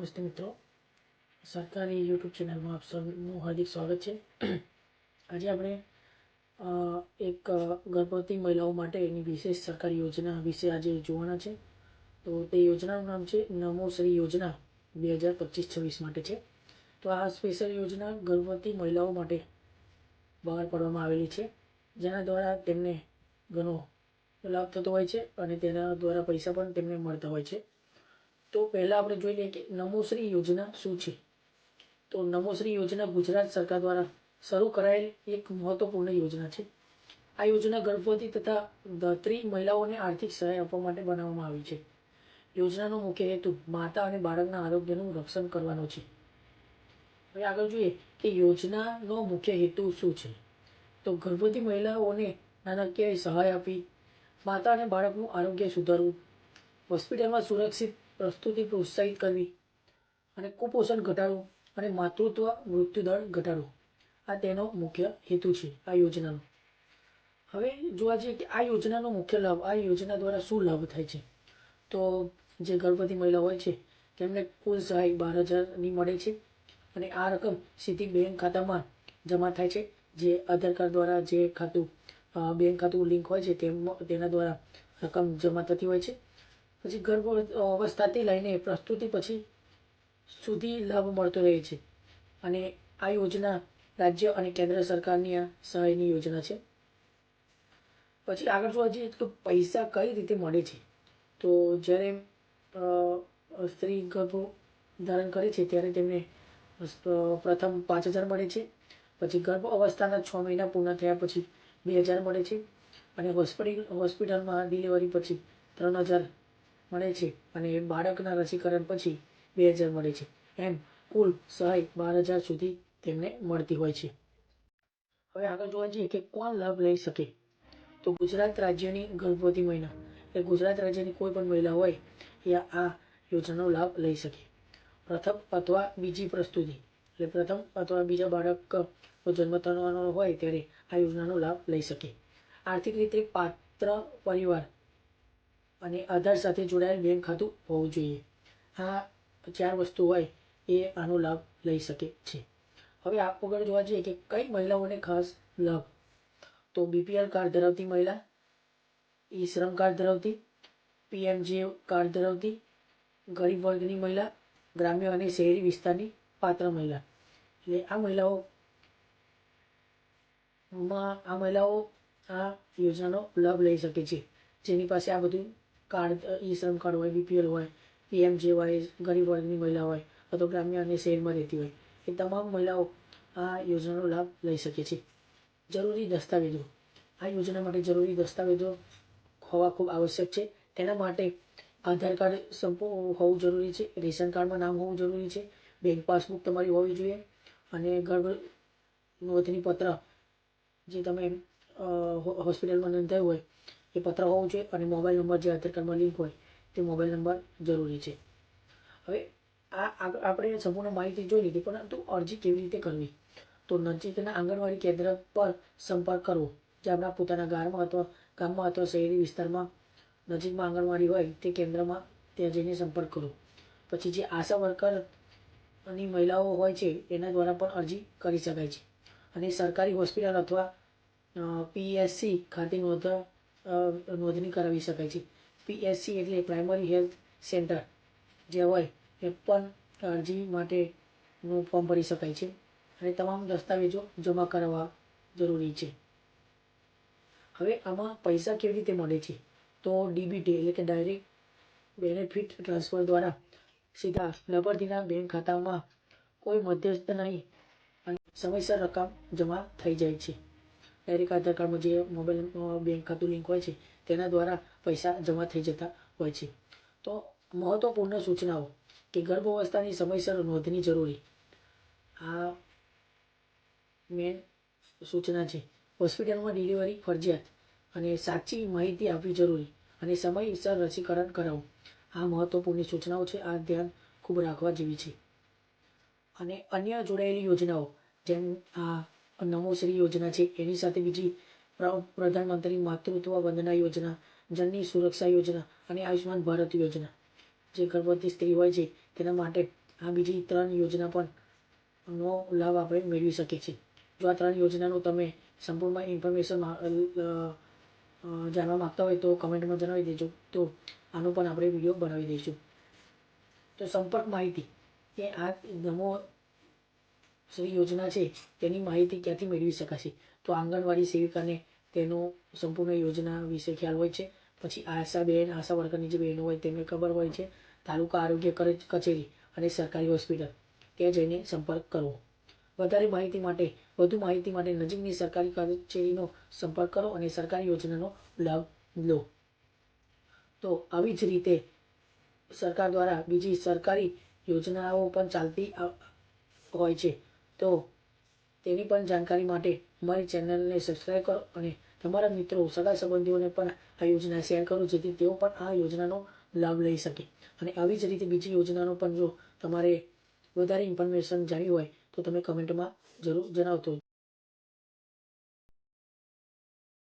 નમસ્તે મિત્રો, સરકારી યુટ્યુબ ચેનલમાં આપ સૌનું હાર્દિક સ્વાગત છે। આજે આપણે એક ગર્ભવતી મહિલાઓ માટેની વિશેષ સરકારી યોજના વિશે આજે જોવાના છે। તો તે યોજનાનું નામ છે નમો શ્રી યોજના 2025-26 માટે છે। તો આ સ્પેશિયલ યોજના ગર્ભવતી મહિલાઓ માટે બહાર પાડવામાં આવેલી છે, જેના દ્વારા તેમને ઘણો લાભ થતો હોય છે અને તેના દ્વારા પૈસા પણ તેમને મળતા હોય છે। તો પહેલા આપણે જોઈ લઈએ કે નમોશ્રી યોજના શું છે। તો નમોશ્રી યોજના ગુજરાત સરકાર દ્વારા શરૂ કરાયેલ એક મહત્વપૂર્ણ યોજના છે। આ યોજના ગર્ભવતી તથા ધાત્રી મહિલાઓને આર્થિક સહાય આપવા માટે બનાવવામાં આવી છે। યોજનાનો મુખ્ય હેતુ માતા અને બાળકના આરોગ્યનું રક્ષણ કરવાનો છે। હવે આગળ જોઈએ કે યોજનાનો મુખ્ય હેતુ શું છે। તો ગર્ભવતી મહિલાઓને નાણાકીય સહાય આપી, માતા અને બાળકનું આરોગ્ય સુધારવું, હોસ્પિટલમાં સુરક્ષિત પ્રસ્તુતિ પ્રોત્સાહિત કરવી અને કુપોષણ ઘટાડવું અને માતૃત્વ મૃત્યુદર ઘટાડવો, આ તેનો મુખ્ય હેતુ છે આ યોજનાનો। હવે જોવા જઈએ કે આ યોજનાનો મુખ્ય લાભ, આ યોજના દ્વારા શું લાભ થાય છે। તો જે ગર્ભવતી મહિલા હોય છે તેમને કુલ સહાય 12,000ની મળે છે અને આ રકમ સીધી બેંક ખાતામાં જમા થાય છે। જે આધાર કાર્ડ દ્વારા જે ખાતું બેંક ખાતું લિંક હોય છે તેના દ્વારા રકમ જમા થતી હોય છે। પછી ગર્ભ અવસ્થાથી લઈને પ્રસ્તુતિ પછી સુધી લાભ મળતો રહે છે અને આ યોજના રાજ્ય અને કેન્દ્ર સરકારની આ સહાયની યોજના છે। પછી આગળ જોવા જઈએ તો પૈસા કઈ રીતે મળે છે। તો જ્યારે સ્ત્રી ગર્ભ ધારણ કરે છે ત્યારે તેમને પ્રથમ 5,000 મળે છે, પછી ગર્ભ અવસ્થાના 6 મહિના પૂર્ણ થયા પછી 2,000 મળે છે અને હોસ્પિટલમાં ડિલિવરી પછી 3,000 મળે છે અને બાળકના રસીકરણ પછી 2,000 મળે છે। એમ કુલ સહાય 12,000 સુધી તેમને મળતી હોય છે। હવે આગળ જોવા જઈએ કે કોણ લાભ લઈ શકે। તો ગુજરાત રાજ્યની ગર્ભવતી મહિલા, એ ગુજરાત રાજ્યની કોઈ પણ મહિલા હોય એ આ યોજનાનો લાભ લઈ શકે। પ્રથમ અથવા બીજી પ્રસ્તુતિ, એટલે પ્રથમ અથવા બીજા બાળકનો જન્મ થવાનો હોય ત્યારે આ યોજનાનો લાભ લઈ શકે। આર્થિક રીતે પાત્ર પરિવાર અને આધાર સાથે જોડાયેલ બેંક ખાતું હોવું જોઈએ। આ 4 વસ્તુ હોય એ આનો લાભ લઈ શકે છે। હવે આગળ જોવા જઈએ કે કઈ મહિલાઓને ખાસ લાભ। તો BPL કાર્ડ ધરાવતી મહિલા, શ્રમ કાર્ડ ધરાવતી, PMJ કાર્ડ ધરાવતી, ગરીબ વર્ગની મહિલા, ગ્રામ્ય અને શહેરી વિસ્તારની પાત્ર મહિલા, એટલે આ મહિલાઓ આ યોજનાનો લાભ લઈ શકે છે, જેની પાસે આ બધું કાર્ડ, શ્રમ કાર્ડ હોય, BPL હોય, PMJ હોય, ગરીબ વર્ગની મહિલા હોય અથવા ગ્રામ્ય અને શહેરમાં રહેતી હોય, એ તમામ મહિલાઓ આ યોજનાનો લાભ લઈ શકે છે। જરૂરી દસ્તાવેજો, આ યોજના માટે જરૂરી દસ્તાવેજો હોવા ખૂબ આવશ્યક છે। તેના માટે આધાર કાર્ડ સંપૂર્ણ હોવું જરૂરી છે, રેશન કાર્ડમાં નામ હોવું જરૂરી છે, બેંક પાસબુક તમારી હોવી જોઈએ અને ગર્ભ નોંધણી પત્ર જે તમે હોસ્પિટલમાં નોંધાયું હોય એ પત્ર હોવું જોઈએ અને મોબાઈલ નંબર જે આધાર કાર્ડમાં લિંક હોય તે મોબાઈલ નંબર જરૂરી છે। હવે આપણે સંપૂર્ણ માહિતી જોઈ લીધી, પરંતુ અરજી કેવી રીતે કરવી। તો નજીકના આંગણવાડી કેન્દ્ર પર સંપર્ક કરવો, જે આપણા પોતાના ગામમાં અથવા શહેરી વિસ્તારમાં નજીકમાં આંગણવાડી હોય તે કેન્દ્રમાં ત્યાં જઈને સંપર્ક કરો। પછી જે આશા વર્કરની મહિલાઓ હોય છે એના દ્વારા પણ અરજી કરી શકાય છે અને સરકારી હોસ્પિટલ અથવા PSC ખાતે નોંધણી કરાવી શકાય છે। PSC એટલે પ્રાઇમરી હેલ્થ સેન્ટર જે હોય એ પણ અરજી માટેનું ફોર્મ ભરી શકાય છે અને તમામ દસ્તાવેજો જમા કરાવવા જરૂરી છે। હવે આમાં પૈસા કેવી રીતે મળે છે। તો DBT એટલે કે ડાયરેક્ટ બેનિફિટ ટ્રાન્સફર દ્વારા સીધા લાભાર્થીના બેંક ખાતામાં કોઈ મધ્યસ્થ નહીં અને સમયસર રકમ જમા થઈ જાય છે। ડાયરેક્ટ આધાર કાર્ડમાં જે મોબાઈલ બેંક ખાતું લિંક હોય છે તેના દ્વારા પૈસા જમા થઈ જતા હોય છે। તો મહત્વપૂર્ણ સૂચનાઓ કે ગર્ભ અવસ્થાની સમયસર નોંધણી જરૂરી, આ મેન સૂચના છે। હોસ્પિટલમાં ડિલિવરી ફરજિયાત અને સાચી માહિતી આપવી જરૂરી અને સમયસર રસીકરણ કરાવવું, આ મહત્વપૂર્ણ સૂચનાઓ છે। આ ધ્યાન ખૂબ રાખવા જેવી છે। અને અન્ય જોડાયેલી યોજનાઓ જેમ આ નમોશ્રી યોજના છે એની સાથે બીજી પ્રધાનમંત્રી માતૃત્વ વંદના યોજના, જનની સુરક્ષા યોજના અને આયુષ્માન ભારત યોજના, જે ગર્ભવતી સ્ત્રી હોય છે તેના માટે આ બીજી 3 યોજના પણ નો લાભ આપણે મેળવી શકીએ છીએ. જો આ 3 યોજનાનું તમે સંપૂર્ણ ઇન્ફોર્મેશન જાણવા માગતા હોય તો કમેન્ટમાં જણાવી દેજો, તો આનો પણ આપણે વિડીયો બનાવી દઈશું. તો સંપર્ક માહિતી કે આ નમો શ્રી યોજના છે તેની માહિતી ક્યાંથી મેળવી શકાશે? તો આંગણવાડી સેવિકાને તેનો સંપૂર્ણ યોજના વિશે ખ્યાલ હોય છે. પછી આશા વર્કરની જે બહેનો હોય તેમને ખબર હોય છે. તાલુકા આરોગ્ય કચેરી અને સરકારી હોસ્પિટલ ત્યાં જઈને સંપર્ક કરવો. વધુ માહિતી માટે નજીકની સરકારી કચેરીનો સંપર્ક કરો અને સરકારી યોજનાનો લાભ લો. તો આવી જ રીતે સરકાર દ્વારા બીજી સરકારી યોજનાઓ પણ ચાલતી હોય છે. તો તેની પણ જાણકારી માટે અમારી ચેનલને સબસ્ક્રાઈબ કરો અને તમારા મિત્રો સગા સંબંધીઓને પણ આ યોજના શેર કરો, જેથી તેઓ પણ આ યોજનાનો લાભ લઈ શકે. અને આવી જ રીતે બીજી યોજનાનો પણ જો તમારે વધારે ઇન્ફોર્મેશન જાણવી હોય તો તમે કમેન્ટમાં જરૂર જણાવતો